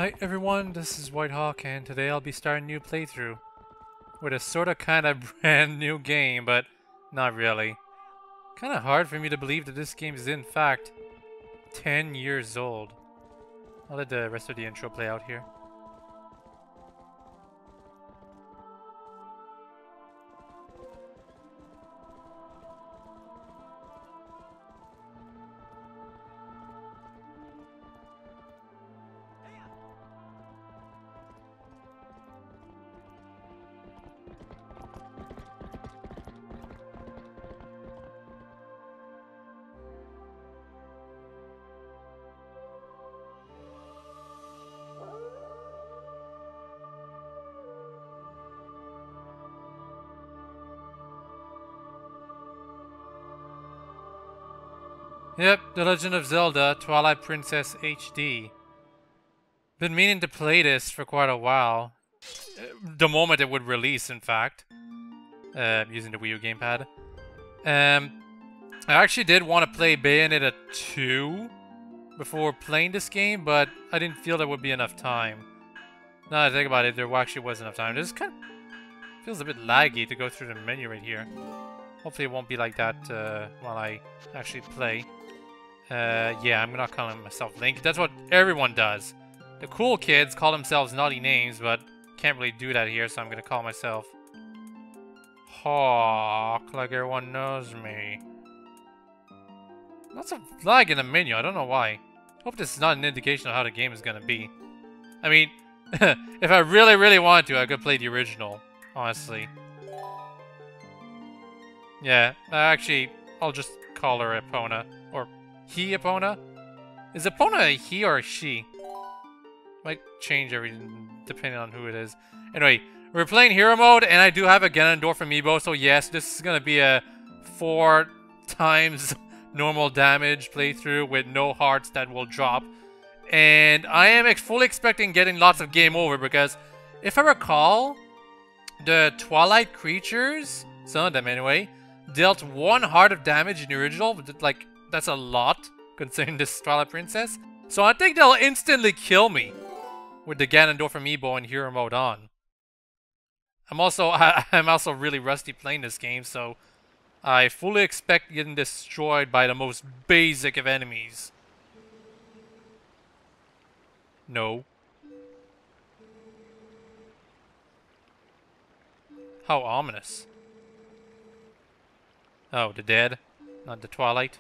Hi everyone, this is WhiteHawke, and today I'll be starting a new playthrough with a sorta kinda brand new game, but not really. Kinda hard for me to believe that this game is in fact 10 years old. I'll let the rest of the intro play out here. Yep, The Legend of Zelda Twilight Princess HD. Been meaning to play this for quite a while. The moment it would release, in fact. Using the Wii U gamepad. I actually did want to play Bayonetta 2 before playing this game, but I didn't feel there would be enough time. Now that I think about it, there actually was enough time. This kind of feels a bit laggy to go through the menu right here. Hopefully it won't be like that while I actually play. Yeah, I'm not calling myself Link. That's what everyone does. The cool kids call themselves naughty names, but can't really do that here, so I'm gonna call myself Hawk, like everyone knows me. Lots of lag in the menu, I don't know why. Hope this is not an indication of how the game is gonna be. I mean, if I really wanted to, I could play the original, honestly. Yeah, actually, I'll just call her Epona. Or he Epona? Is Epona a he or a she? Might change everything depending on who it is. Anyway, we're playing Hero Mode, and I do have a Ganondorf amiibo, so yes, this is gonna be a 4 times normal damage playthrough with no hearts that will drop. And I am fully expecting getting lots of game over, because if I recall, the Twilight creatures, some of them anyway, dealt 1 heart of damage in the original, but like, that's a lot, considering this Twilight Princess. So I think they'll instantly kill me with the Ganondorf amiibo and Hero Mode on. I'm also really rusty playing this game, so I fully expect getting destroyed by the most basic of enemies. No. How ominous. Oh, the dead, not the Twilight.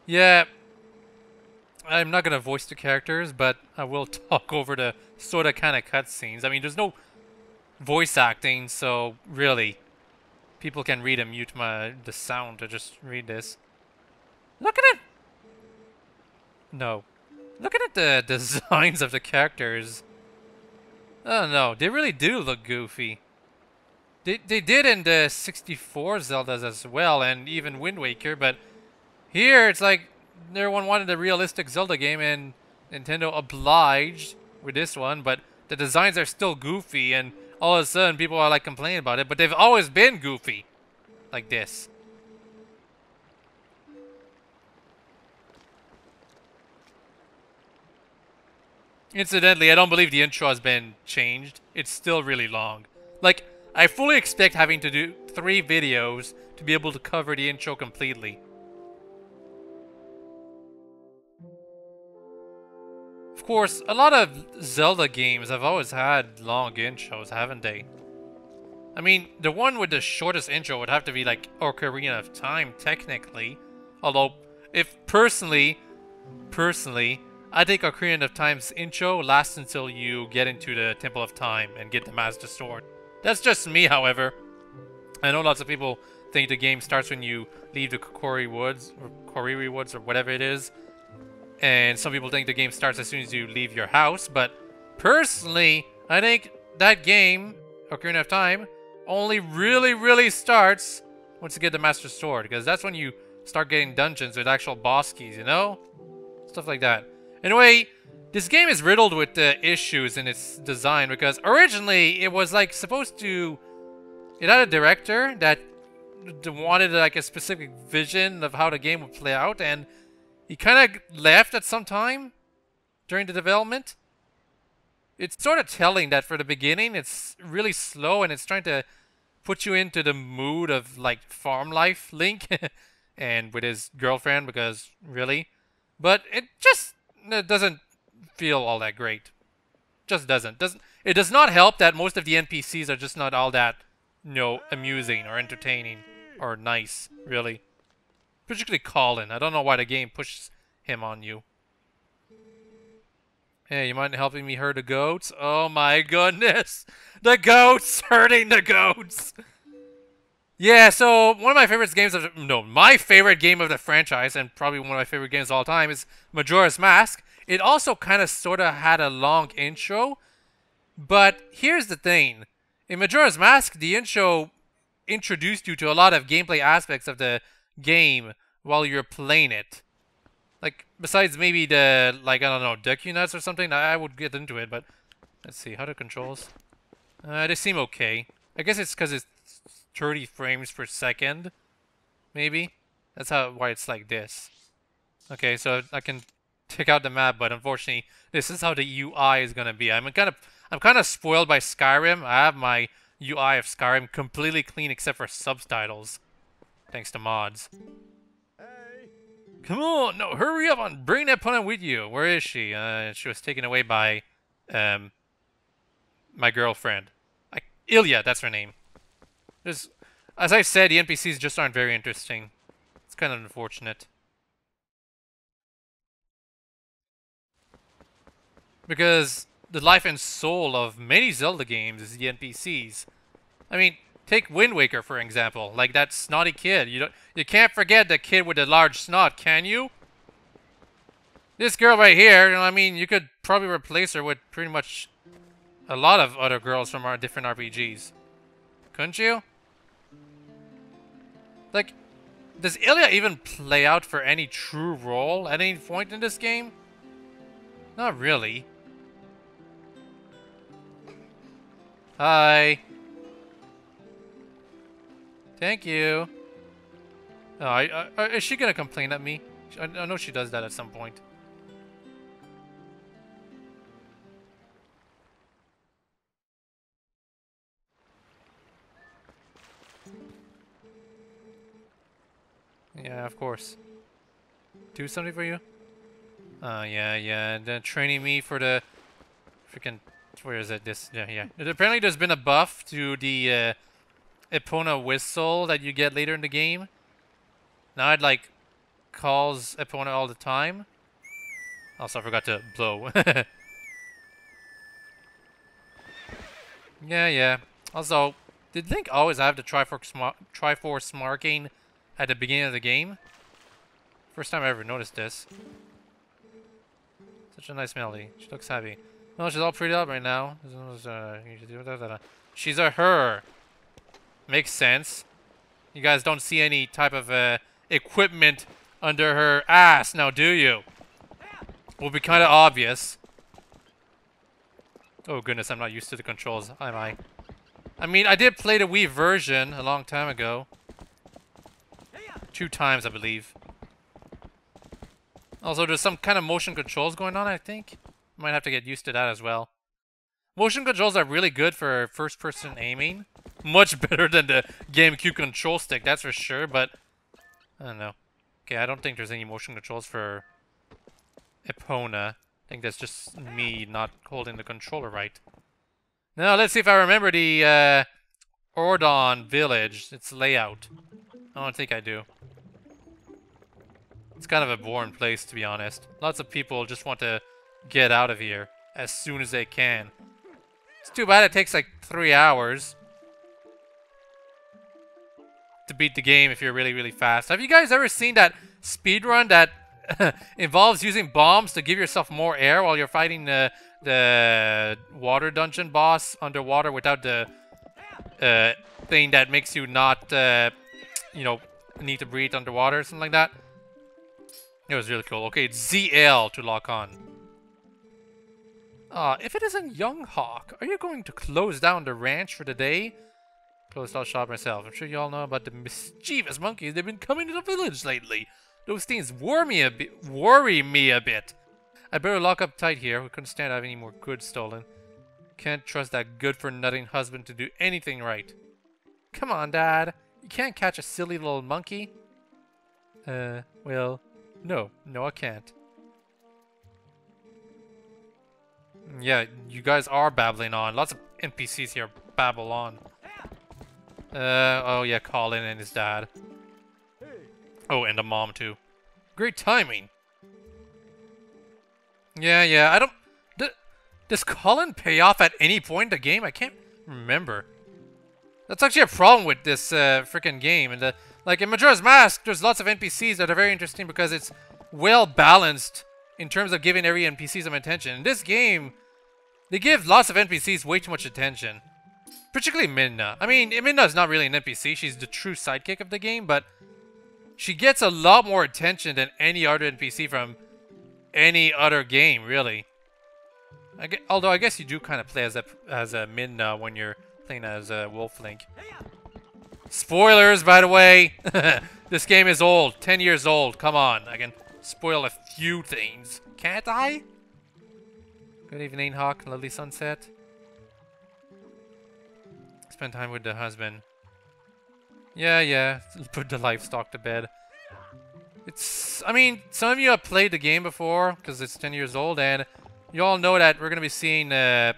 Yeah, I'm not gonna voice the characters, but I will talk over the sorta kinda cutscenes. I mean, there's no voice acting, so really, people can read and mute the sound to just read this. Look at it! No. Looking at the designs of the characters, oh no, they really do look goofy. They did in the 64 Zeldas as well, and even Wind Waker, but here it's like everyone wanted a realistic Zelda game, and Nintendo obliged with this one, but the designs are still goofy, and all of a sudden people are like complaining about it, but they've always been goofy. Like this. Incidentally, I don't believe the intro has been changed. It's still really long. Like, I fully expect having to do 3 videos to be able to cover the intro completely. Of course, a lot of Zelda games have always had long intros, haven't they? I mean, the one with the shortest intro would have to be like Ocarina of Time, technically. Although, if personally, I think Ocarina of Time's intro lasts until you get into the Temple of Time and get the Master Sword. That's just me, however. I know lots of people think the game starts when you leave the Koriri Woods, or whatever it is. And some people think the game starts as soon as you leave your house. But personally, I think that game, Ocarina of Time, only really starts once you get the Master Sword. Because that's when you start getting dungeons with actual boss keys, you know? Stuff like that. Anyway, this game is riddled with issues in its design, because originally it was like supposed to It had a director that wanted like a specific vision of how the game would play out, and he kind of left at some time during the development. It's sort of telling that for the beginning, it's really slow and it's trying to put you into the mood of like farm life Link and with his girlfriend, because really, but it doesn't feel all that great. Just doesn't. It does not help that most of the NPCs are just not all that, you know, amusing or entertaining or nice, really. Particularly Colin. I don't know why the game pushes him on you. Hey, you mind helping me herd the goats? Oh my goodness! The goats! Herding the goats! Yeah, so one of my favorite games of my favorite game of the franchise, and probably one of my favorite games of all time, is Majora's Mask. It also kind of sort of had a long intro, but here's the thing. In Majora's Mask, the intro introduced you to a lot of gameplay aspects of the game while you're playing it. Like, besides maybe the, like, I don't know, Deku Nuts or something, I would get into it, but let's see, how do controls? They seem okay. I guess it's because it's 30 frames per second, maybe? That's why it's like this. Okay, so I can take out the map, but unfortunately, this is how the UI is gonna be. I'm kind of spoiled by Skyrim. I have my UI of Skyrim completely clean except for subtitles, thanks to mods. Come on, no, hurry up and bring that opponent with you. Where is she? She was taken away by, my girlfriend. Ilya, that's her name. As I said, the NPCs just aren't very interesting. It's kind of unfortunate. Because the life and soul of many Zelda games is the NPCs. I mean, take Wind Waker, for example. Like that snotty kid. You can't forget the kid with the large snot, can you? This girl right here, I mean, you could probably replace her with pretty much a lot of other girls from our different RPGs. Couldn't you? Like, does Ilya even play out for any true role at any point in this game? Not really. Hi. Thank you. Oh, is she gonna complain at me? I know she does that at some point. Yeah, of course. Do something for you? Oh, yeah. Then training me for the freaking... Where is it? This... Yeah. Apparently there's been a buff to the Epona whistle that you get later in the game. Now it, like, calls Epona all the time. Also, I forgot to blow. Yeah. Also, did Link always have the Triforce marking at the beginning of the game? First time I ever noticed this. Such a nice melody. She looks happy. Oh, she's all pretty up right now. She's a her. Makes sense. You guys don't see any type of equipment under her ass now, do you? Will be kind of obvious. Oh goodness, I'm not used to the controls, am I? I mean, I did play the Wii version a long time ago. 2 times, I believe. Also, there's some kind of motion controls going on, I think. Might have to get used to that as well. Motion controls are really good for first-person aiming. Much better than the GameCube control stick, that's for sure, but... I don't know. Okay, I don't think there's any motion controls for Epona. I think that's just me not holding the controller right. Now, let's see if I remember the Ordon village, its layout. I don't think I do. It's kind of a boring place, to be honest. Lots of people just want to get out of here as soon as they can. It's too bad it takes like 3 hours to beat the game if you're really, really fast. Have you guys ever seen that speedrun that involves using bombs to give yourself more air while you're fighting the water dungeon boss underwater without the thing that makes you not, you know, need to breathe underwater or something like that? It was really cool. Okay, it's ZL to lock on. If it isn't Young Hawk, are you going to close down the ranch for the day? Closed all shop myself. I'm sure you all know about the mischievous monkeys. They've been coming to the village lately. Those things worry me a bit. I better lock up tight here. We couldn't stand having any more goods stolen. Can't trust that good-for-nothing husband to do anything right. Come on, Dad. You can't catch a silly little monkey. Well, no, I can't. Yeah, you guys are babbling on. Lots of NPCs here babble on. Oh yeah, Colin and his dad. Oh, and a mom too. Great timing. Yeah, I don't... Does Colin pay off at any point in the game? I can't remember. That's actually a problem with this freaking game. And like in Majora's Mask, there's lots of NPCs that are very interesting because it's well balanced in terms of giving every NPC some attention. In this game, they give lots of NPCs way too much attention. Particularly Midna. I mean, Midna's not really an NPC. She's the true sidekick of the game, but she gets a lot more attention than any other NPC from any other game, really. Although I guess you do kind of play as a Midna when you're playing as Wolf Link. Spoilers, by the way. This game is old, 10 years old. Come on, I can spoil a few things, can't I? Good evening, Hawk. Lovely sunset. Spend time with the husband. Yeah. Put the livestock to bed. I mean, some of you have played the game before because it's 10 years old, and you all know that we're gonna be seeing the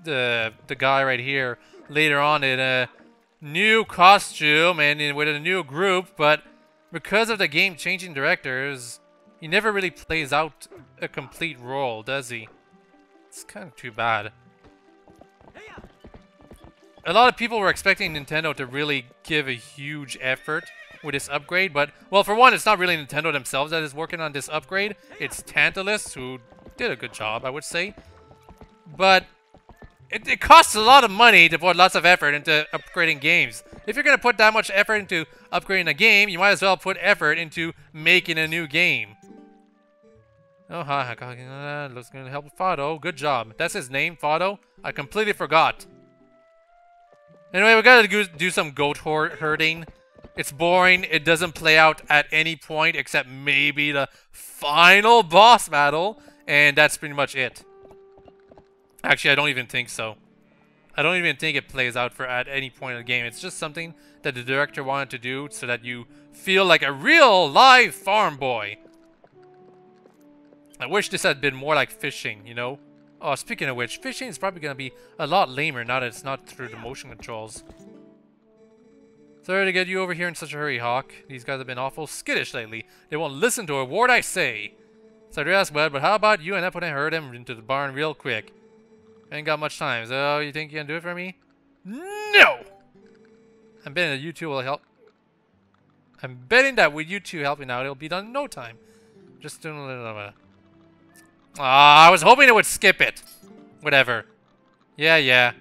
guy right here later on in a new costume and with a new group, but because of the game changing directors, he never really plays out a complete role, does he? It's kind of too bad. A lot of people were expecting Nintendo to really give a huge effort with this upgrade, but, well, for one, it's not really Nintendo themselves that is working on this upgrade. It's Tantalus, who did a good job, I would say. But it costs a lot of money to put lots of effort into upgrading games. If you're going to put that much effort into upgrading a game, you might as well put effort into making a new game. Oh, hi. Looks going to help with Fado. Good job. That's his name, Fado? I completely forgot. Anyway, we gotta do some goat herding. It's boring. It doesn't play out at any point except maybe the final boss battle. And that's pretty much it. Actually, I don't even think so. I don't even think it plays out at any point in the game. It's just something that the director wanted to do so that you feel like a real live farm boy. I wish this had been more like fishing, you know? Oh, speaking of which, fishing is probably going to be a lot lamer now that it's not through the motion controls. Sorry to get you over here in such a hurry, Hawk. These guys have been awful skittish lately. They won't listen to a word I say. Sorry to ask, bud, but how about you and I put and herd him into the barn real quick? Ain't got much time, so you think you can do it for me? No! I'm betting that you two will help. I'm betting that with you two helping out, it'll be done in no time. Just doing a little of a... I was hoping it would skip it. Whatever. Yeah.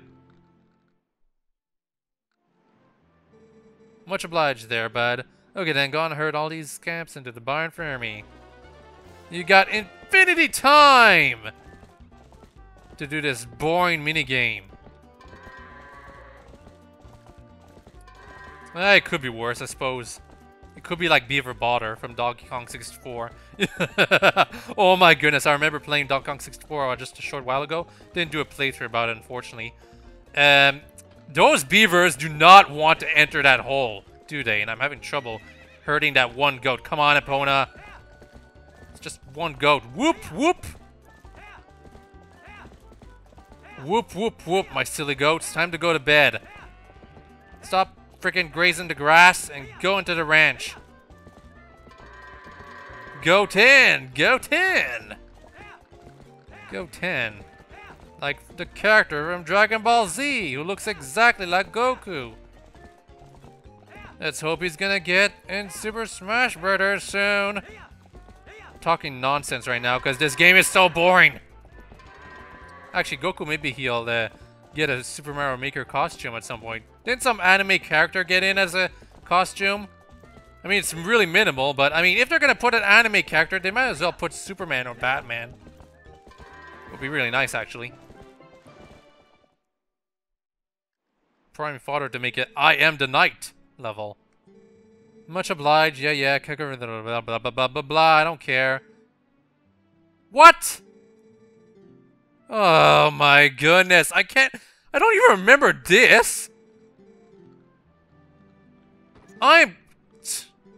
Much obliged there, bud. Okay then, go on and herd all these scamps into the barn for me. You got infinity time to do this boring minigame. It could be worse, I suppose. It could be like Beaver Botter from Donkey Kong 64. Oh my goodness, I remember playing Donkey Kong 64 just a short while ago. Didn't do a playthrough about it, unfortunately. Those beavers do not want to enter that hole, do they? And I'm having trouble herding that one goat. Come on, Epona. It's just one goat. Whoop, whoop. Whoop, whoop, whoop, my silly goats. Time to go to bed. Stop freaking grazing the grass and go into the ranch. Go 10! Go 10! Go 10. Like the character from Dragon Ball Z, who looks exactly like Goku. Let's hope he's gonna get in Super Smash Bros. Soon. I'm talking nonsense right now because this game is so boring. Actually, Goku, maybe he'll get a Super Mario Maker costume at some point. Didn't some anime character get in as a costume? I mean, it's really minimal, but I mean, if they're gonna put an anime character, they might as well put Superman or Batman. Would be really nice, actually. prime fodder to make it I am the knight level. Much obliged. Yeah, kick over the blah blah blah blah blah blah. I don't care. What? Oh my goodness. I don't even remember this.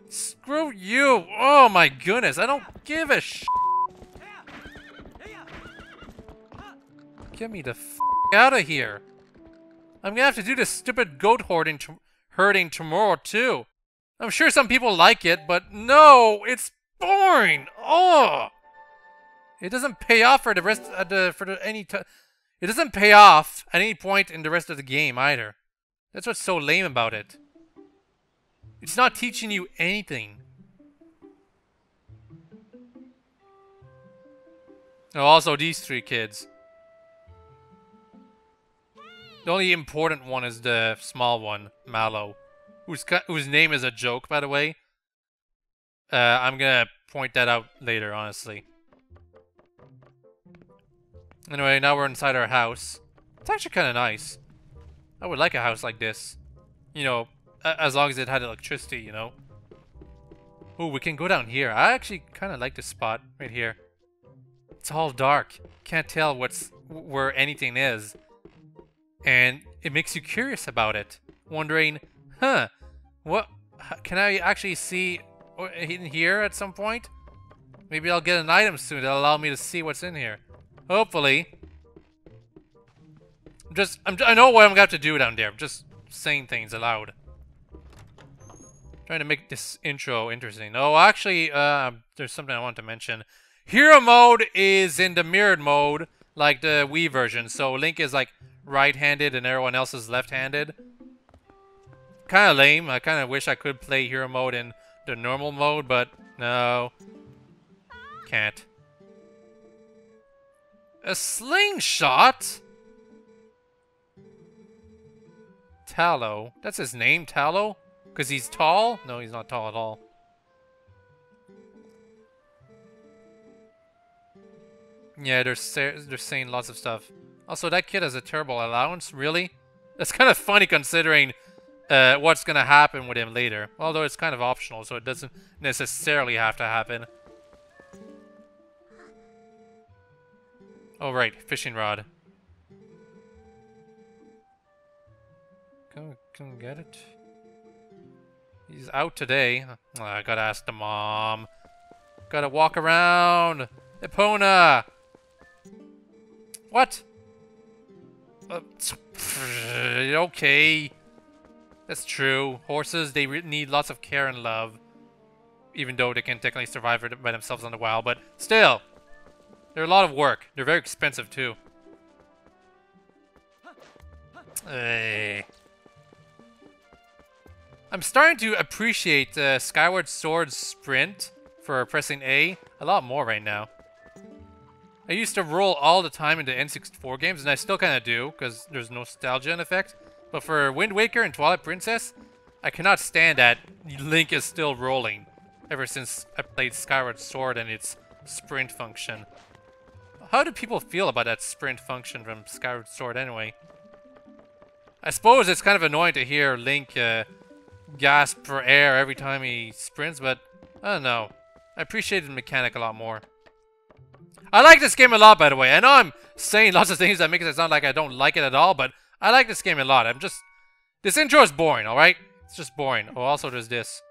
Screw you. Oh my goodness. I don't give a sh. Get me the f out of here. I'm gonna have to do this stupid goat herding tomorrow too. I'm sure some people like it, but no, it's boring. Oh, it doesn't pay off for the rest of it doesn't pay off at any point in the rest of the game either. That's what's so lame about it. It's not teaching you anything. Oh, also these three kids. The only important one is the small one, Mallow, whose name is a joke, by the way. I'm gonna point that out later, honestly. Anyway, now we're inside our house. It's actually kind of nice. I would like a house like this. You know, as long as it had electricity, you know. Ooh, we can go down here. I actually kind of like this spot right here. It's all dark. Can't tell where anything is. And it makes you curious about it. Wondering, huh, what can I actually see in here at some point? Maybe I'll get an item soon that'll allow me to see what's in here. Hopefully. I know what I'm gonna have to do down there. I'm just saying things aloud. Trying to make this intro interesting. Oh, actually, there's something I want to mention. Hero mode is in the mirrored mode, like the Wii version. So Link is like right-handed and everyone else is left-handed. Kind of lame. I kind of wish I could play hero mode in the normal mode, but no. Can't. A slingshot? Tallow. That's his name, Tallow? Because he's tall? No, he's not tall at all. Yeah, they're saying lots of stuff. Also, that kid has a terrible allowance? Really? That's kind of funny considering what's going to happen with him later. Although it's kind of optional, so it doesn't necessarily have to happen. Oh, right. Fishing rod. Come get it. He's out today. Oh, I gotta ask the mom. Gotta walk around. Epona! What? Okay. That's true. Horses, they need lots of care and love. Even though they can technically survive by themselves in the wild. But still. They're a lot of work. They're very expensive too. Hey. I'm starting to appreciate Skyward Sword's sprint for pressing A a lot more right now. I used to roll all the time into N64 games, and I still kind of do, because there's nostalgia in effect. But for Wind Waker and Twilight Princess, I cannot stand that Link is still rolling, ever since I played Skyward Sword and its sprint function. How do people feel about that sprint function from Skyward Sword anyway? I suppose it's kind of annoying to hear Link gasp for air every time he sprints, but I don't know. I appreciate the mechanic a lot more. I like this game a lot, by the way. I know I'm saying lots of things that make it sound like I don't like it at all, but I like this game a lot. This intro is boring, alright? It's just boring. Oh, also there's this.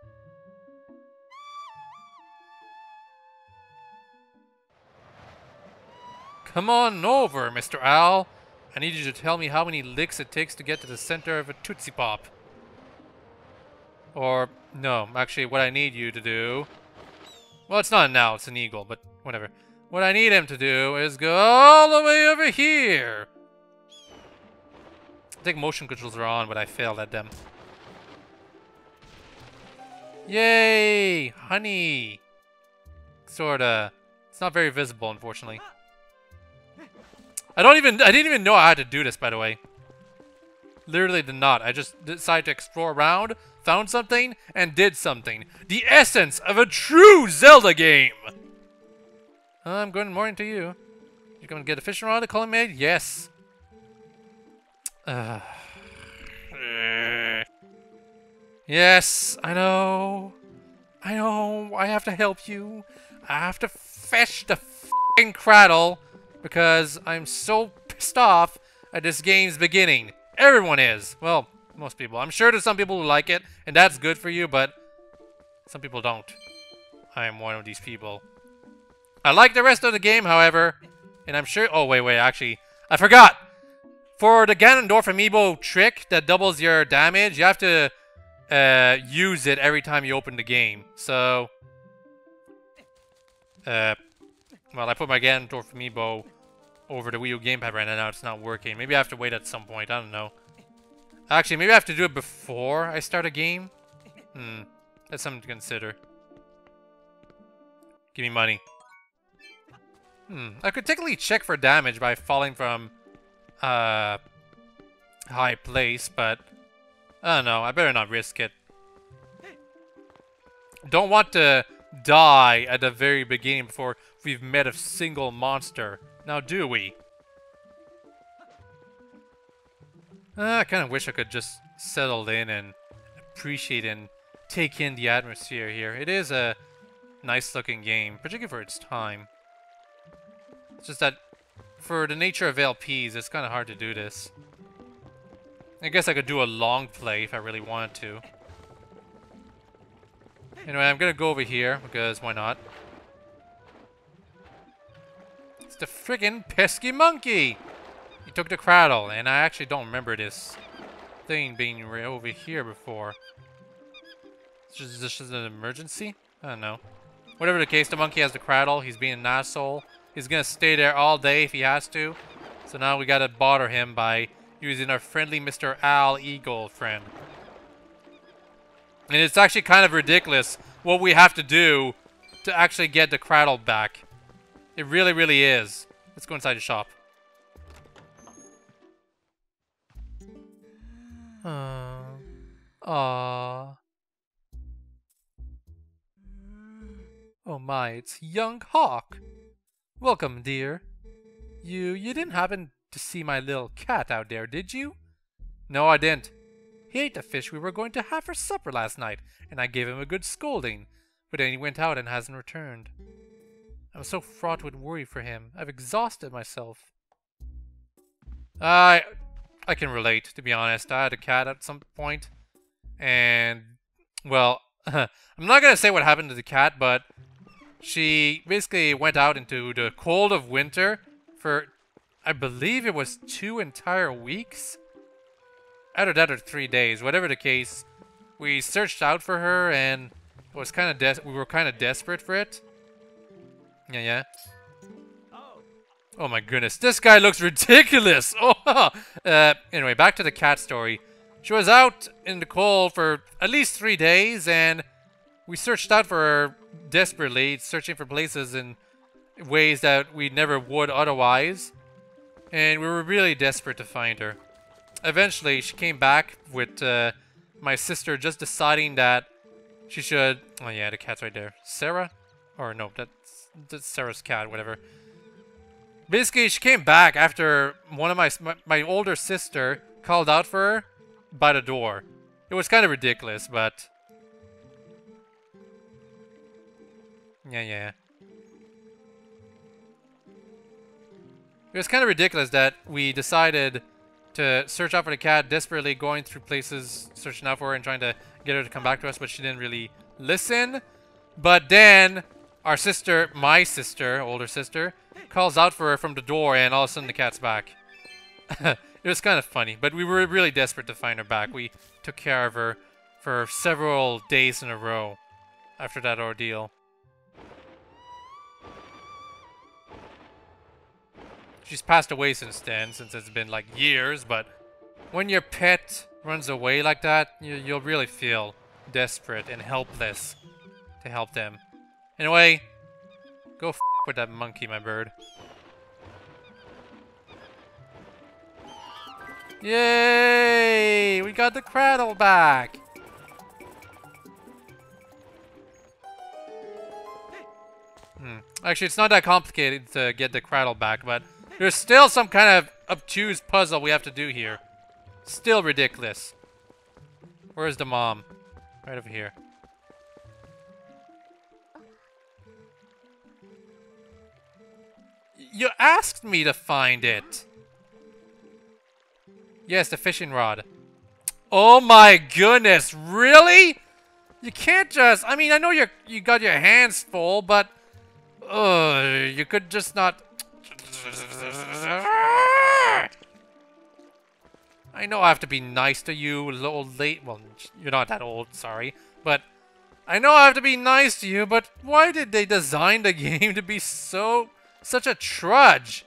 Come on over, Mr. Owl. I need you to tell me how many licks it takes to get to the center of a Tootsie Pop. Or, no, actually what I need you to do... Well, it's not an owl, it's an eagle, but whatever. What I need him to do is go all the way over here. I think motion controls are on, but I failed at them. Yay! Honey! Sorta. It's not very visible, unfortunately. I didn't even know I had to do this, by the way. Literally did not. I just decided to explore around, found something, and did something. The essence of a true Zelda game! Good morning to you. You gonna get a fishing rod, a calling maid? Yes. Yes, I know. I know. I have to help you. I have to fetch the f***ing Cradle because I'm so pissed off at this game's beginning. Everyone is. Well, most people. I'm sure there's some people who like it, and that's good for you, but some people don't. I am one of these people. I like the rest of the game, however, and I'm sure... Oh, wait, actually, I forgot! For the Ganondorf amiibo trick that doubles your damage, you have to use it every time you open the game. So, well, I put my Ganondorf amiibo over the Wii U gamepad right now. It's not working. Maybe I have to wait at some point. I don't know. Actually, maybe I have to do it before I start a game. That's something to consider. Give me money. I could technically check for damage by falling from high place, but I don't know. I better not risk it. Don't want to die at the very beginning before we've met a single monster. Now, do we? I kind of wish I could just settle in and appreciate and take in the atmosphere here. It is a nice-looking game, particularly for its time. It's just that for the nature of LPs, it's kind of hard to do this. I guess I could do a long play if I really wanted to. Anyway, I'm gonna go over here, because why not? It's the friggin' pesky monkey! He took the Cradle, and I actually don't remember this thing being over here before. Is this just an emergency? I don't know. Whatever the case, the monkey has the Cradle. He's being an asshole. He's gonna stay there all day if he has to. So now we gotta bother him by using our friendly Mr. Al Eagle friend. And it's actually kind of ridiculous what we have to do to actually get the Cradle back. It really, really is. Let's go inside the shop. Aww. Oh my, it's young Hawk. Welcome, dear. You didn't happen to see my little cat out there, did you? No, I didn't. He ate the fish we were going to have for supper last night, and I gave him a good scolding. But then he went out and hasn't returned. I'm so fraught with worry for him. I've exhausted myself. I can relate, to be honest. I had a cat at some point, and, well, I'm not gonna say what happened to the cat, but she basically went out into the cold of winter for, I believe it was 2 entire weeks? Either that or 3 days, whatever the case. We searched out for her, and it was we were kind of desperate for it. Yeah. Oh my goodness, this guy looks ridiculous! Oh, anyway, back to the cat story. She was out in the cold for at least 3 days, and we searched out for her desperately, searching for places in ways that we never would otherwise. And we were really desperate to find her. Eventually, she came back with my sister just deciding that she should... Oh yeah, the cat's right there. Sarah? Or no, that's Sarah's cat, whatever. Basically, she came back after one of my older sister called out for her by the door. It was kind of ridiculous, but... Yeah. It was kind of ridiculous that we decided to search out for the cat, desperately going through places, searching out for her and trying to get her to come back to us, but she didn't really listen. But then our sister, my sister, older sister, calls out for her from the door, and all of a sudden the cat's back. It was kind of funny, but we were really desperate to find her back. We took care of her for several days in a row after that ordeal. She's passed away since then, since it's been like years, but when your pet runs away like that, you'll really feel desperate and helpless to help them. Anyway, go f with that monkey, my bird. Yay! We got the Cradle back! Actually, it's not that complicated to get the Cradle back, but there's still some kind of obtuse puzzle we have to do here. Still ridiculous. Where's the mom? Right over here. You asked me to find it! Yes, the fishing rod. Oh my goodness, really? You can't just... I mean, I know you got your hands full, but... you could just not... I know I have to be nice to you, little late... Well, you're not that old, sorry. But I know I have to be nice to you, but why did they design the game to be such a trudge?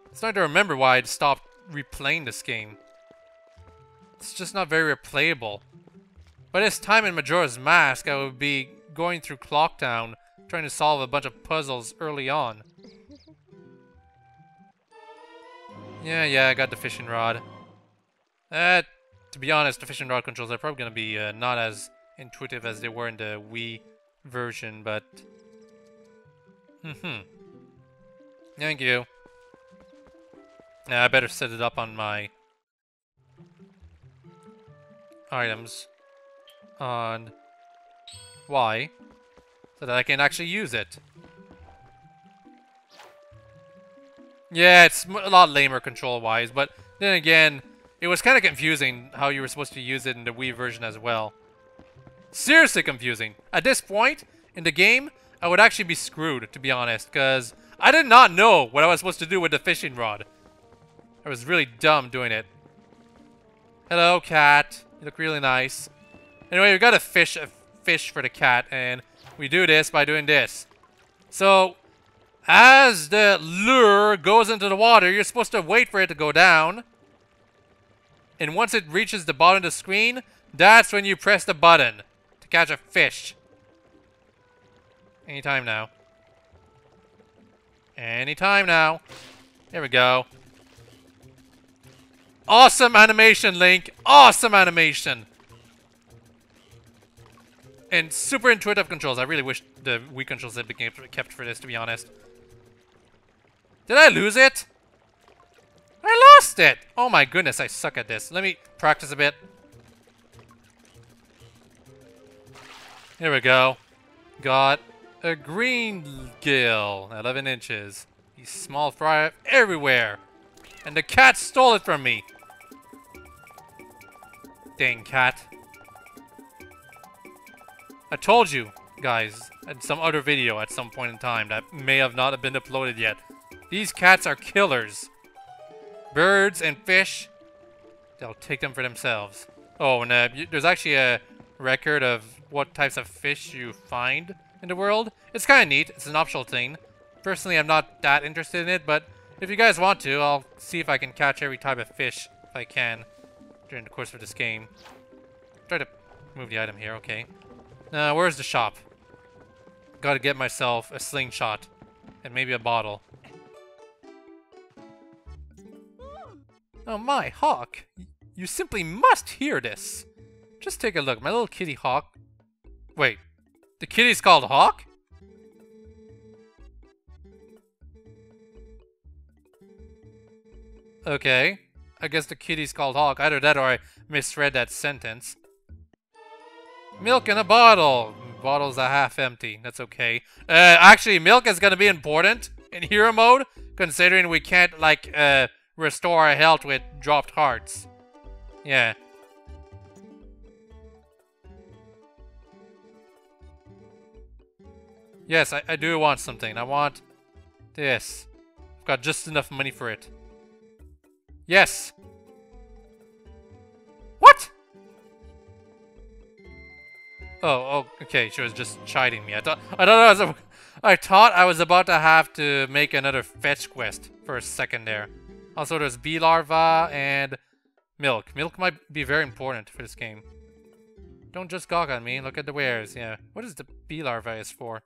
It's starting to remember why I'd stopped replaying this game. It's just not very replayable. By this time in Majora's Mask, I would be going through Clock Town, trying to solve a bunch of puzzles early on. Yeah, I got the fishing rod. To be honest, the fishing rod controls are probably going to be not as intuitive as they were in the Wii version, but... Thank you. I better set it up on my items on Y so that I can actually use it. Yeah, it's a lot lamer control-wise, but then again, it was kind of confusing how you were supposed to use it in the Wii version as well. Seriously confusing. At this point in the game, I would actually be screwed, to be honest, because I did not know what I was supposed to do with the fishing rod. I was really dumb doing it. Hello, cat. You look really nice. Anyway, we got a fish for the cat, and we do this by doing this. So, as the lure goes into the water, you're supposed to wait for it to go down. And once it reaches the bottom of the screen, that's when you press the button to catch a fish. Anytime now. Anytime now. There we go. Awesome animation, Link! Awesome animation! And super intuitive controls. I really wish the Wii controls had been kept for this, to be honest. Did I lose it? I lost it! Oh my goodness, I suck at this. Let me practice a bit. Here we go. Got a green gill, 11 inches. These small fry everywhere. And the cat stole it from me. Dang cat. I told you, guys, in some other video at some point in time that may have not been uploaded yet. These cats are killers. Birds and fish, they'll take them for themselves. Oh, and there's actually a record of what types of fish you find in the world. It's kind of neat. It's an optional thing. Personally, I'm not that interested in it, but if you guys want to, I'll see if I can catch every type of fish if I can during the course of this game. Try to move the item here, okay. Where's the shop? Gotta get myself a slingshot and maybe a bottle. Oh my, Hawk! You simply must hear this! Just take a look, my little kitty Hawk. Wait, the kitty's called Hawk? Okay, I guess the kitty's called Hawk. Either that or I misread that sentence. Milk in a bottle! Bottle's a half empty, that's okay. Actually, milk is gonna be important in hero mode, considering we can't, like, restore our health with dropped hearts. Yeah. Yes, I do want something. I want this. I've got just enough money for it. Yes! What? Oh, okay. She was just chiding me. I thought I was about to have to make another fetch quest for a second there. Also, there's bee larva and milk. Milk might be very important for this game. Don't just gawk on me. Look at the wares. Yeah. What is the bee larva is for?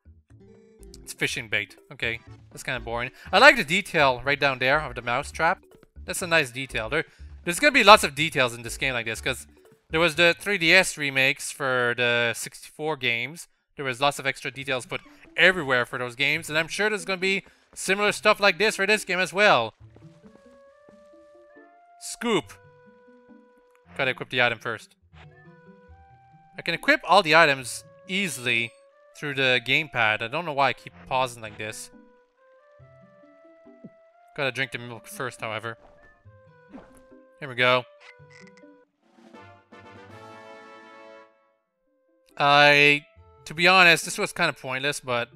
It's fishing bait. Okay. That's kind of boring. I like the detail right down there of the mouse trap. That's a nice detail. There's going to be lots of details in this game like this because there was the 3DS remakes for the 64 games. There was lots of extra details put everywhere for those games. And I'm sure there's going to be similar stuff like this for this game as well. Scoop. Gotta equip the item first. I can equip all the items easily through the gamepad. I don't know why I keep pausing like this. Gotta drink the milk first, however. Here we go. To be honest, this was kind of pointless, but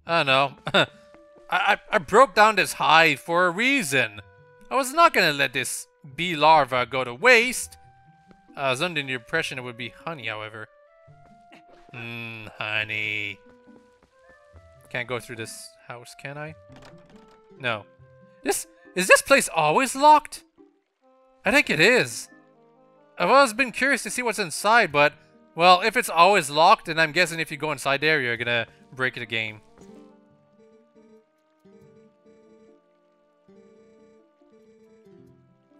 I don't know. I broke down this hive for a reason. I was not gonna let this bee larva go to waste. I was under the impression it would be honey, however. Honey. Can't go through this house, can I? No. Is this place always locked? I think it is. I've always been curious to see what's inside, but, well, if it's always locked, then I'm guessing if you go inside there, you're gonna break the game.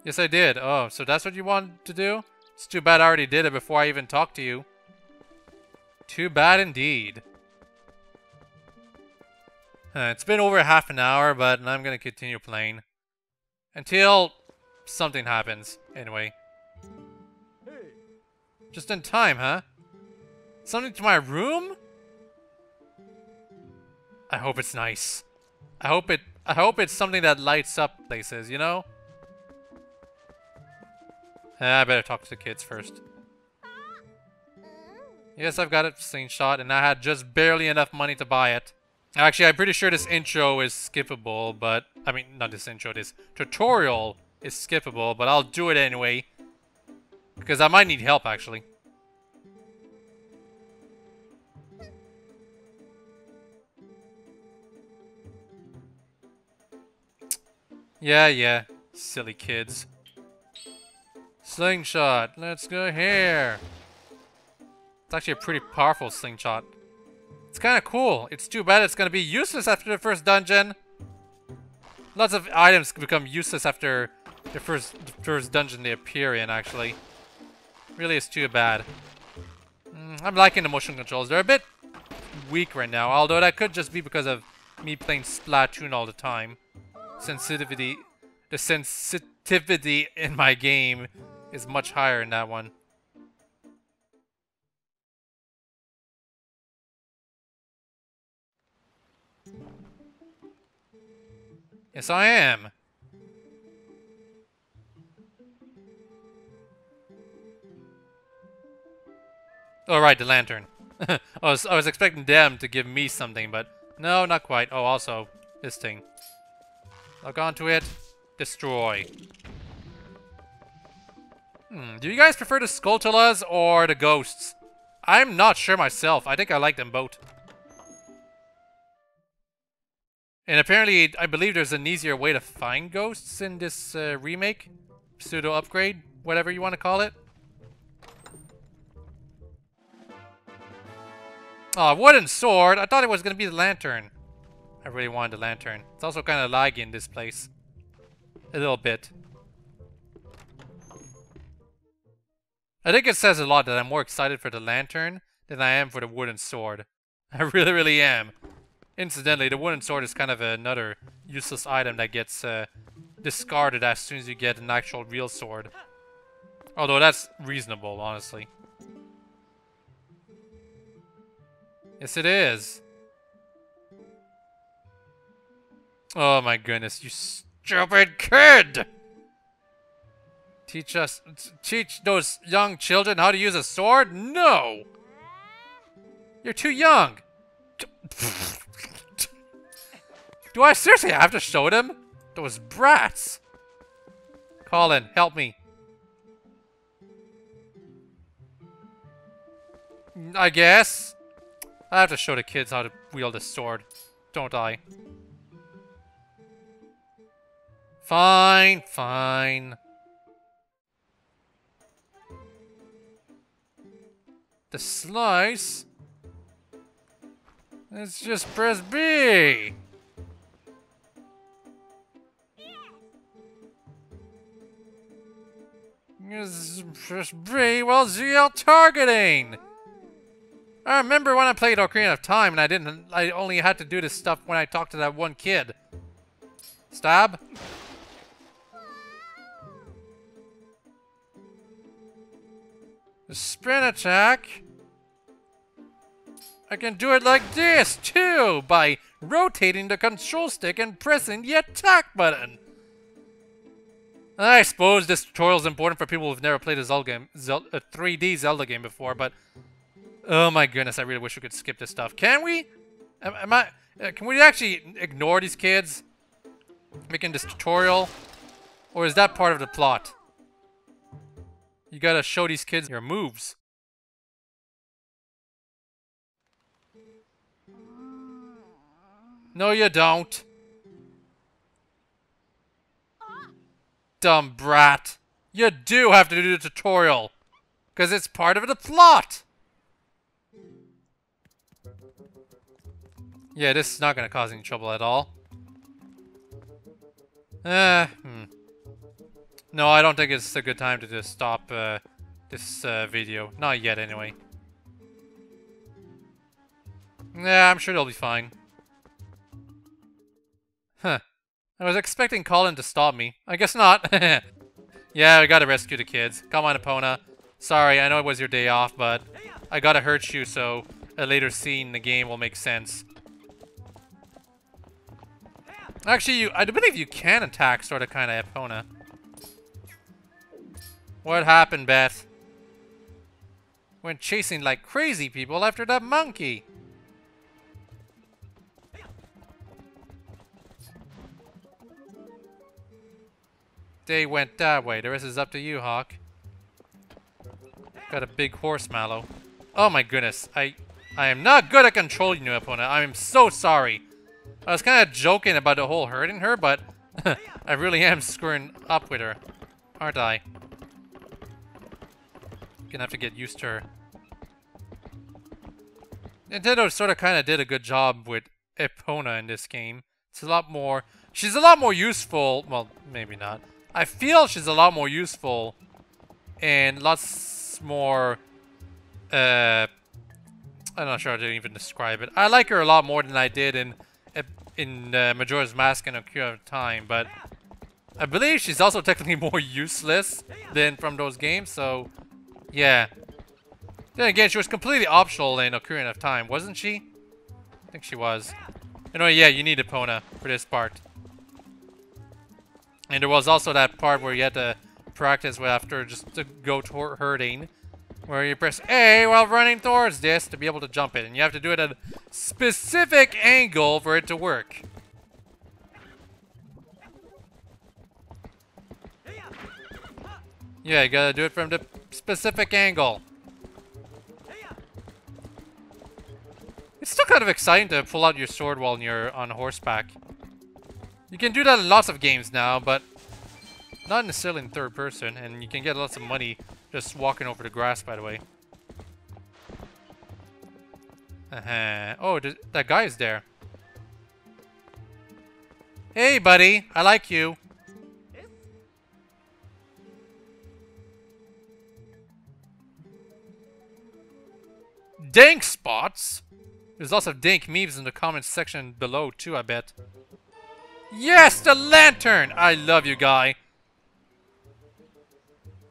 Yes, I did. Oh, so that's what you wanted to do? It's too bad I already did it before I even talked to you. Too bad indeed. It's been over half an hour, but I'm gonna continue playing. Until something happens, anyway. Just in time, huh? Something to my room? I hope it's nice. I hope it's something that lights up places, you know? I better talk to the kids first. Yes, I've got a slingshot, and I had just barely enough money to buy it. Actually, I'm pretty sure this intro is skippable, but... I mean, not this intro, this tutorial is skippable, but I'll do it anyway. Because I might need help, actually. Yeah. Silly kids. Slingshot. Let's go here. It's actually a pretty powerful slingshot. It's kind of cool. It's too bad it's going to be useless after the first dungeon. Lots of items become useless after the first dungeon they appear in, actually. Really, it's too bad. I'm liking the motion controls. They're a bit weak right now, although that could just be because of me playing Splatoon all the time. The sensitivity in my game is much higher in that one. Yes, I am. Oh, right, the lantern. I was expecting them to give me something, but no, not quite. Oh, also, this thing. Log onto it. Destroy. Do you guys prefer the Skulltulas or the ghosts? I'm not sure myself. I think I like them both. And apparently, I believe there's an easier way to find ghosts in this remake. Pseudo upgrade, whatever you want to call it. Oh, wooden sword! I thought it was going to be the lantern. I really wanted the lantern. It's also kind of laggy in this place. A little bit. I think it says a lot that I'm more excited for the lantern than I am for the wooden sword. I really am. Incidentally, the wooden sword is kind of another useless item that gets discarded as soon as you get an actual real sword. Although that's reasonable, honestly. Yes, it is. Oh my goodness, you stupid kid! Teach those young children how to use a sword? No! You're too young! Do I seriously have to show them? Those brats! Colin, help me. I guess. I have to show the kids how to wield a sword, don't I? Fine. The slice? Let's just press B! Press B while ZL targeting! I remember when I played Ocarina of Time and I only had to do this stuff when I talked to that one kid. Stab? The sprint attack? I can do it like this, too, by rotating the control stick and pressing the attack button. I suppose this tutorial is important for people who've never played a Zelda game, a 3D Zelda game before, but oh my goodness, I really wish we could skip this stuff. Can we? Can we actually ignore these kids making this tutorial? Or is that part of the plot? You gotta show these kids your moves. No, you don't. Dumb brat. You do have to do the tutorial. Because it's part of the plot. Yeah, this is not going to cause any trouble at all. No, I don't think it's a good time to just stop this video. Not yet, anyway. Yeah, I'm sure they'll be fine. Huh. I was expecting Colin to stop me. I guess not. Yeah, we gotta rescue the kids. Come on, Epona. Sorry, I know it was your day off, but I gotta hurt you so a later scene in the game will make sense. Actually, I believe you can attack sort of kind of Epona. What happened, Beth? Went chasing like crazy people after that monkey. They went that way. The rest is up to you, Hawk. Got a big horse mallow. Oh my goodness. I am not good at controlling you, Epona. I am so sorry. I was kind of joking about the whole hurting her, but I really am screwing up with her. Aren't I? Gonna have to get used to her. Nintendo sort of kind of did a good job with Epona in this game. It's a lot more... She's a lot more useful... Well, maybe not. I feel she's a lot more useful and lots more... I'm not sure how to even describe it. I like her a lot more than I did in Majora's Mask and Ocarina of Time, but I believe she's also technically more useless than from those games, so yeah. Then again, she was completely optional in Ocarina of Time, wasn't she? I think she was. Anyway, yeah, you need Epona for this part. And there was also that part where you had to practice with after just to go toward hurting, where you press A while running towards this to be able to jump it. And you have to do it at a specific angle for it to work. Yeah, you gotta do it from the specific angle. It's still kind of exciting to pull out your sword while you're on horseback. You can do that in lots of games now, but not necessarily in third person, and you can get lots of money just walking over the grass, by the way. Oh, that guy is there. Hey, buddy. I like you. Dank spots? There's lots of dank memes in the comments section below, too, I bet. Yes, the lantern! I love you, guy.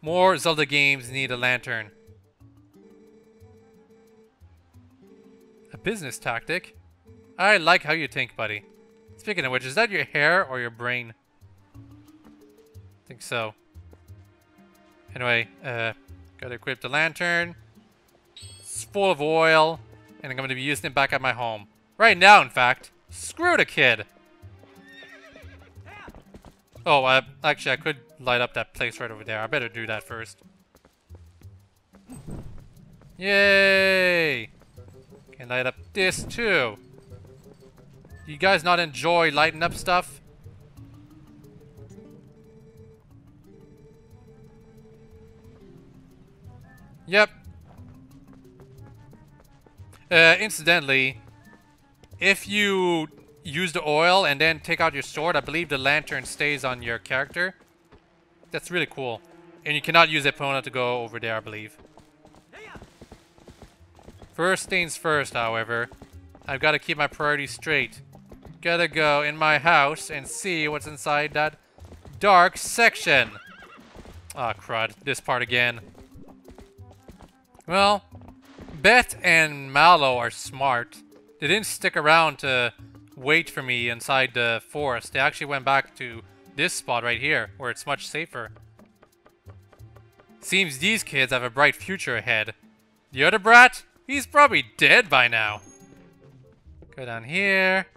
More Zelda games need a lantern. A business tactic? I like how you think, buddy. Speaking of which, is that your hair or your brain? I think so. Anyway, gotta equip the lantern. It's full of oil, and I'm gonna be using it back at my home. Right now, in fact. Screw the kid! Oh, actually, I could light up that place right over there. I better do that first. Yay! Can light up this too. Do you guys not enjoy lighting up stuff? Yep. Incidentally, if you use the oil and then take out your sword, I believe the lantern stays on your character. That's really cool. And you cannot use Epona to go over there, I believe. First things first, however, I've got to keep my priorities straight. Gotta go in my house and see what's inside that dark section. Ah, crud. This part again. Well, Bet and Mallow are smart. They didn't stick around to wait for me inside the forest. They actually went back to this spot right here, where it's much safer. Seems these kids have a bright future ahead. The other brat? He's probably dead by now. Go down here.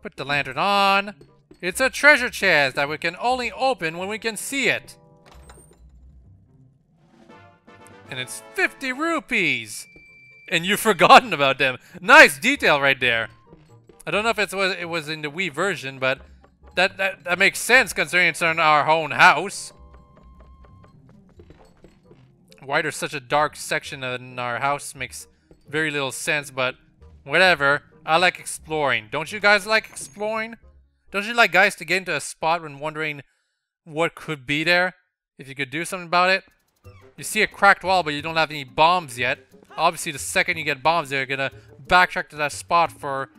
Put the lantern on. It's a treasure chest that we can only open when we can see it. And it's 50 rupees. And you've forgotten about them. Nice detail right there. I don't know if it was in the Wii version, but that makes sense considering it's in our own house. Why there's such a dark section in our house makes very little sense, but whatever. I like exploring. Don't you guys like exploring? Don't you like guys to get into a spot when wondering what could be there? If you could do something about it? You see a cracked wall, but you don't have any bombs yet. Obviously, the second you get bombs, they're gonna backtrack to that spot for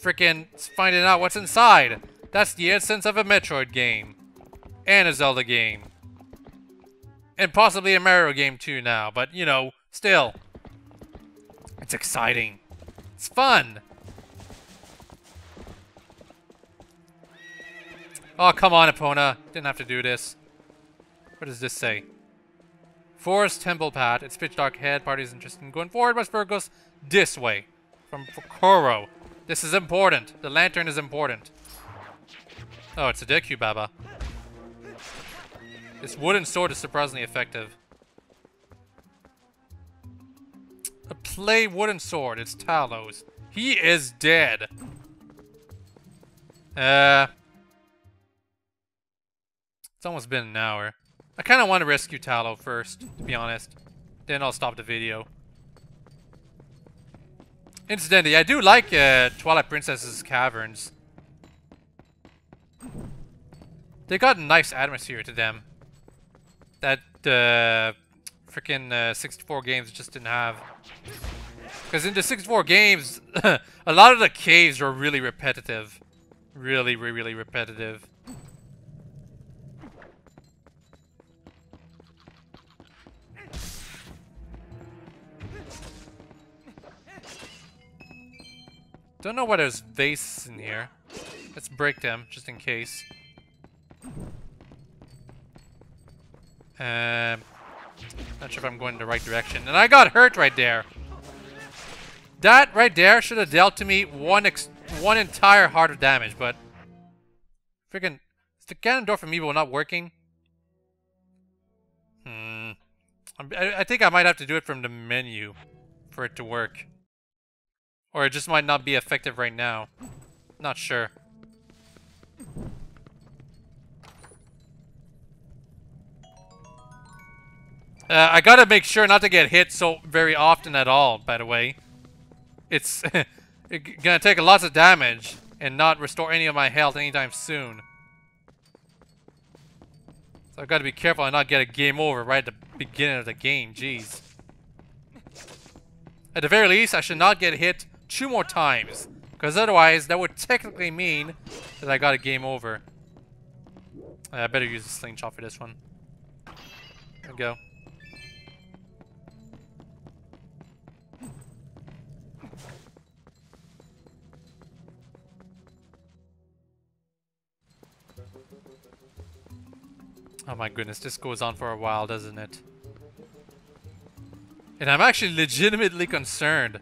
freaking finding out what's inside. That's the essence of a Metroid game. And a Zelda game. And possibly a Mario game too now, but you know, still. It's exciting. It's fun. Oh, come on, Epona. Didn't have to do this. What does this say? Forest Temple Path. It's pitch dark ahead. Party's interested in going forward. West goes this way. From Koro. This is important. The lantern is important. Oh, it's a Deku Baba. This wooden sword is surprisingly effective. A play wooden sword. It's Talos. He is dead. It's almost been an hour. I kind of want to rescue Talo first, to be honest. Then I'll stop the video. Incidentally, I do like Twilight Princess's caverns. They got a nice atmosphere to them. That freaking 64 games just didn't have. Because in the 64 games, a lot of the caves are really repetitive. Really, really repetitive. Don't know why there's vases in here. Let's break them, just in case. Not sure if I'm going in the right direction. And I got hurt right there. That right there should have dealt to me one entire heart of damage, but... Freaking... Is the Ganondorf amiibo not working? I think I might have to do it from the menu for it to work. Or it just might not be effective right now. Not sure. I gotta make sure not to get hit so very often at all, by the way. It's gonna take lots of damage and not restore any of my health anytime soon. So I've got to be careful and not get a game over right at the beginning of the game. Jeez. At the very least, I should not get hit 2 more times, because otherwise that would technically mean that I got a game over. I better use the slingshot for this one. There we go. Oh my goodness, this goes on for a while, doesn't it? And I'm actually legitimately concerned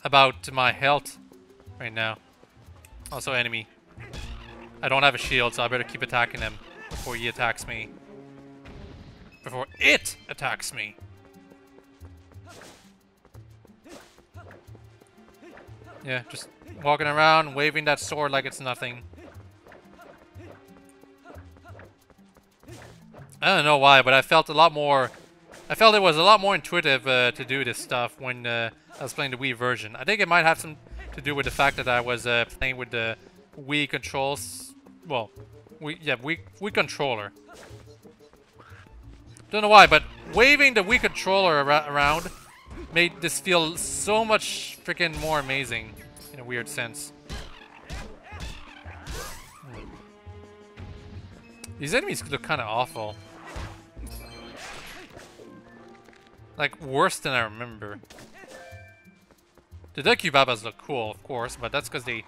about my health right now. Also enemy. I don't have a shield, so I better keep attacking him before he attacks me. Before it attacks me. Yeah, just walking around, waving that sword like it's nothing. I don't know why, but I felt a lot more... I felt it was a lot more intuitive to do this stuff when I was playing the Wii version. I think it might have some to do with the fact that I was playing with the Wii controls. Well, Wii controller. Don't know why, but waving the Wii controller around made this feel so much freaking more amazing in a weird sense. These enemies look kind of awful. Like, worse than I remember. The Dekubabas look cool, of course, but that's because they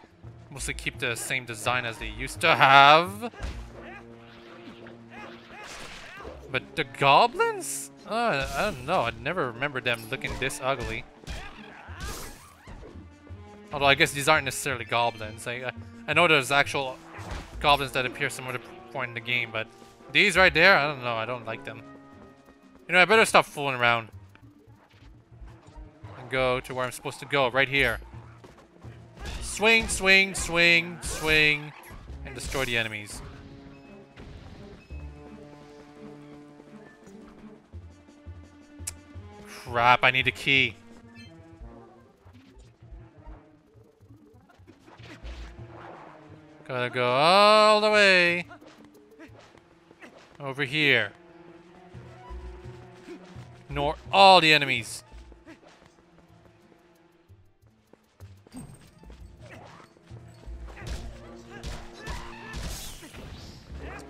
mostly keep the same design as they used to have. But the goblins? I don't know. I never remember them looking this ugly. Although I guess these aren't necessarily goblins. I know there's actual goblins that appear some other point in the game, but these right there, I don't know. I don't like them. You know, I better stop fooling around. And go to where I'm supposed to go, right here. Swing, swing, swing, swing, and destroy the enemies. Crap, I need a key. Gotta go all the way over here. Ignore all the enemies.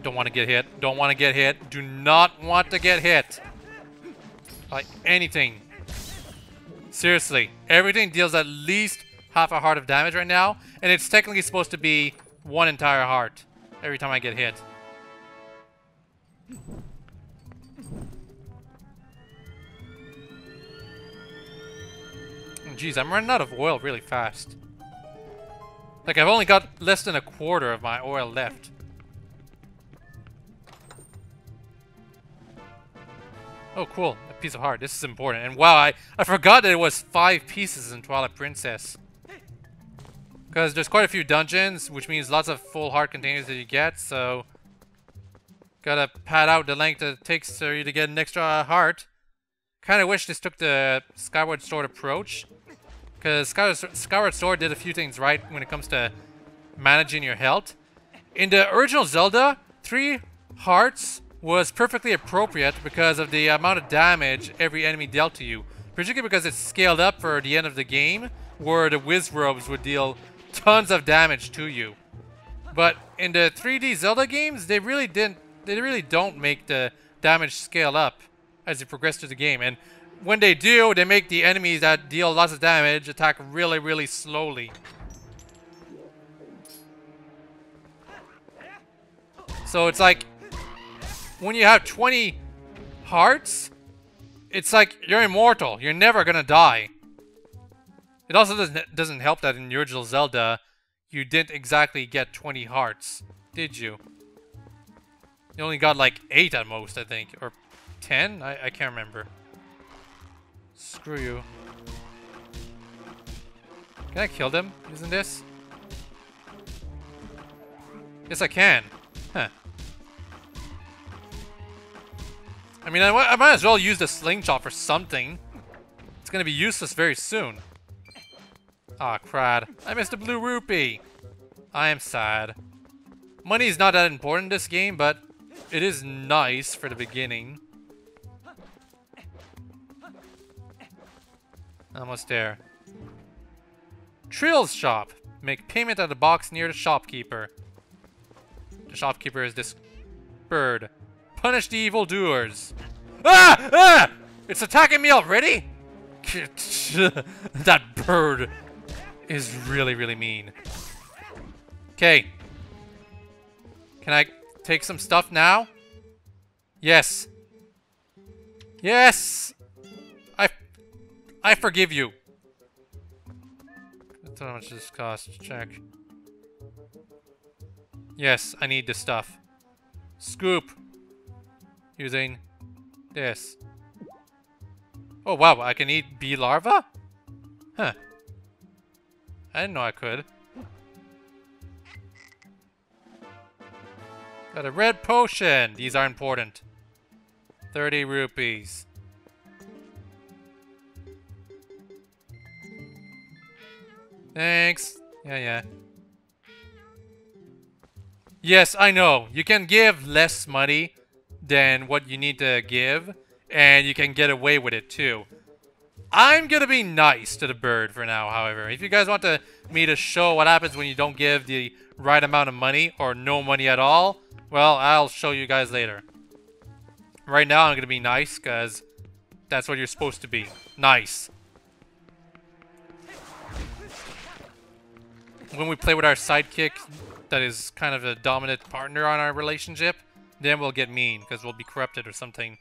Don't want to get hit. Don't want to get hit. Do not want to get hit. By anything. Seriously. Everything deals at least half a heart of damage right now. And it's technically supposed to be one entire heart every time I get hit. Jeez, I'm running out of oil really fast. Like, I've only got less than a quarter of my oil left. Oh, cool. A piece of heart. This is important. And wow, I forgot that it was 5 pieces in Twilight Princess. Because there's quite a few dungeons, which means lots of full heart containers that you get, so... Gotta pad out the length that it takes for you to get an extra heart. Kinda wish this took the Skyward Sword approach. Because Skyward Sword did a few things right when it comes to managing your health. In the original Zelda, 3 hearts was perfectly appropriate because of the amount of damage every enemy dealt to you. Particularly because it's scaled up for the end of the game, where the Wizrobes would deal tons of damage to you. But in the 3D Zelda games, they really don't make the damage scale up as you progress through the game. And when they do, they make the enemies that deal lots of damage attack really, really slowly. So it's like, when you have 20 hearts, it's like you're immortal. You're never gonna die. It also doesn't help that in the original Zelda, you didn't exactly get 20 hearts, did you? You only got like 8 at most, I think. Or 10? I can't remember. Screw you. Can I kill them using this? Yes, I can. Huh. I mean, I might as well use the slingshot for something. It's gonna be useless very soon. Aw, crud. I missed a blue rupee. I am sad. Money is not that important in this game, but it is nice for the beginning. Almost there. Trill's shop. Make payment at the box near the shopkeeper. The shopkeeper is this bird. Punish the evildoers. Ah! Ah! It's attacking me already? That bird is really, really mean. Okay. Can I take some stuff now? Yes. Yes! I forgive you. That's how much this costs. Check. Yes, I need this stuff. Scoop. Using this. Oh wow, I can eat bee larva? Huh. I didn't know I could. Got a red potion. These are important. 30 rupees. Thanks. Yeah. Yes, I know. You can give less money than what you need to give, and you can get away with it too. I'm gonna be nice to the bird for now, however. If you guys want me to show what happens when you don't give the right amount of money, or no money at all, well, I'll show you guys later. Right now, I'm gonna be nice, because That's what you're supposed to be. Nice. When we play with our sidekick that is kind of a dominant partner on our relationship, then we'll get mean, because we'll be corrupted or something.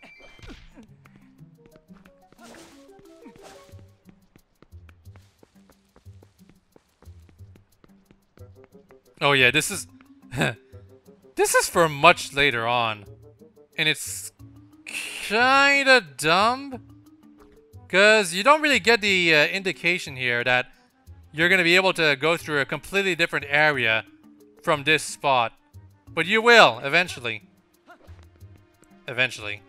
Oh yeah, this is... this is for much later on. And it's kinda dumb. Because you don't really get the indication here that you're going to be able to go through a completely different area from this spot. But you will, eventually. Eventually.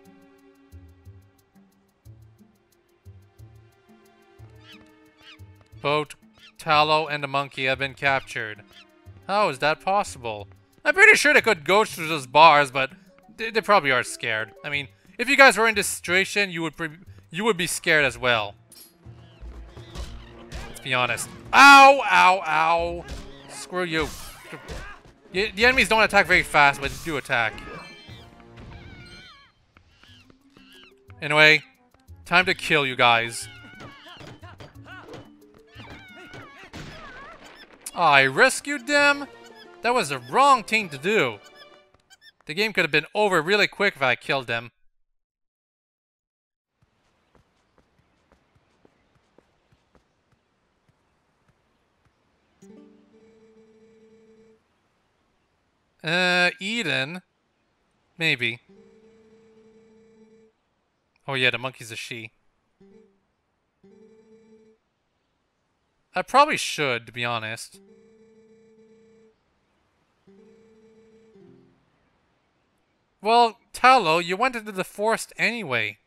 Both Tallow and the monkey have been captured. How is that possible? I'm pretty sure they could go through those bars, but they probably are scared. I mean, if you guys were in this situation, you would be scared as well. Let's be honest. Ow! Ow! Ow! Screw you. The enemies don't attack very fast, but they do attack. Anyway, time to kill you guys. Oh, I rescued them? That was the wrong thing to do. The game could have been over really quick if I killed them. Eden? Maybe. Oh yeah, the monkey's a she. I probably should, to be honest. Well, Tallow, you went into the forest anyway.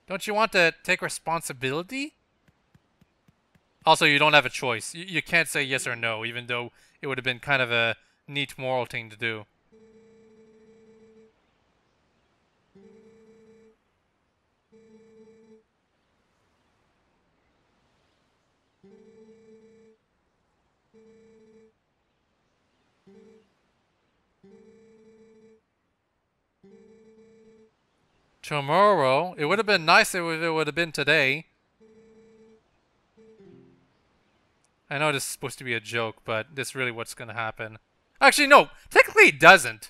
Don't you want to take responsibility? Also, you don't have a choice. You can't say yes or no, even though it would have been kind of a neat moral thing to do. Tomorrow? It would have been nice if it would have been today. I know this is supposed to be a joke, but this is really what's going to happen. Actually, no. Technically, it doesn't.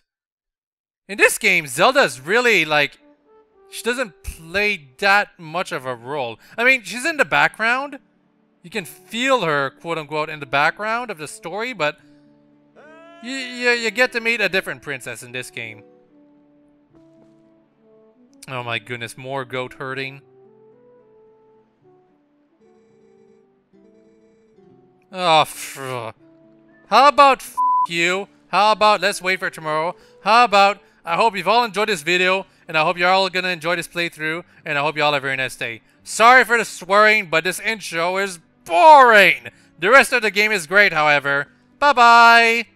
In this game, Zelda is really, like... she doesn't play that much of a role. I mean, she's in the background. You can feel her, quote-unquote, in the background of the story, but... You get to meet a different princess in this game. Oh my goodness, more goat herding. Oh, how about f you? How about let's wait for tomorrow? How about I hope you've all enjoyed this video, and I hope you're all gonna enjoy this playthrough, and I hope you all have a very nice day. Sorry for the swearing, but this intro is boring. The rest of the game is great, however. Bye-bye.